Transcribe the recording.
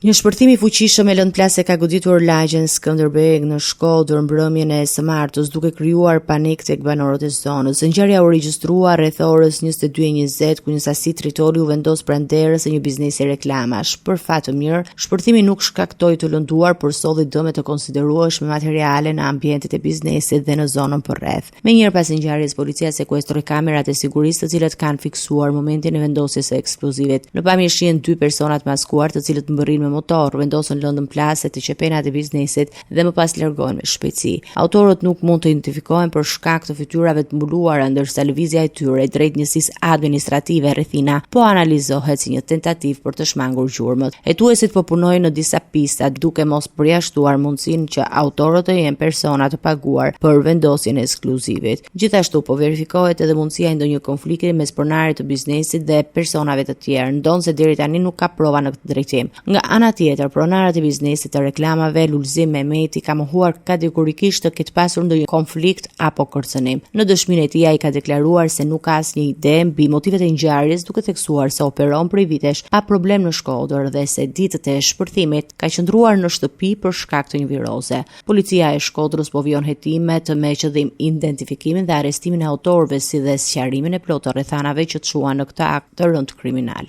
Një shpërthim I fuqishëm e lënë plasë ka goditur lagjen Skënderbeg në Shkodër mbrëmjen e së martës, duke krijuar panik tek banorët e zonës. Ngjarja u regjistrua rreth orës 22:20 ku një sasi tritori u vendos pranë derës së një biznesi reklamash. Për fat të mirë, shpërthimi nuk shkaktoi të lënduar, por solli dëme të konsiderueshme materiale në ambientet e biznesit dhe në zonën përreth. Menjëherë pas ngjarjes, policia sekuestroi kamerat e sigurisë, të cilat kanë fiksuar momentin e vendosjes së eksplozivit. Në pamje shihen 2 persona të maskuar, të cilët mbërrin me motor, vendosën lëndën plase të qepenat e biznesit dhe më pas largohen me shpejtësi. Autorët nuk mund të identifikohen për shkak të fytyrave të mbuluara, ndërsa lëvizja e tyre drejt njësisë administrative rrethina po analizohet si një tentativë për të shmangur gjurmët. Hetuesit po punojnë në disa pista duke mos përjashtuar mundësinë që autorët të jenë persona të paguar për vendosjen e ekskluzivit. Gjithashtu po verifikohet edhe mundësia e ndonjë konflikti mes pronarit të biznesit dhe personave të tjerë, ndonse deri tani nuk ka prova në këtë drejtim. Nga ana tjetër, pronarët e biznesit të reklamave Lulzim Mehmeti ka mohuar kategorikisht të ketë pasur ndonjë konflikt apo kërcënim. Në dëshminë e tij ai ka deklaruar se nuk ka asnjë ide mbi motivet e ngjarjes, duke theksuar se operon prej vitesh pa problem në Shkodër dhe se ditët e shpërthimit ka qëndruar në shtëpi për shkak të një viroze. Policia e Shkodrës po vijon hetimet me qëllim identifikimin dhe arrestimin e autorëve si dhe sqarimin e plotë rrethanave që çuan në këtë akt të rënd kriminal.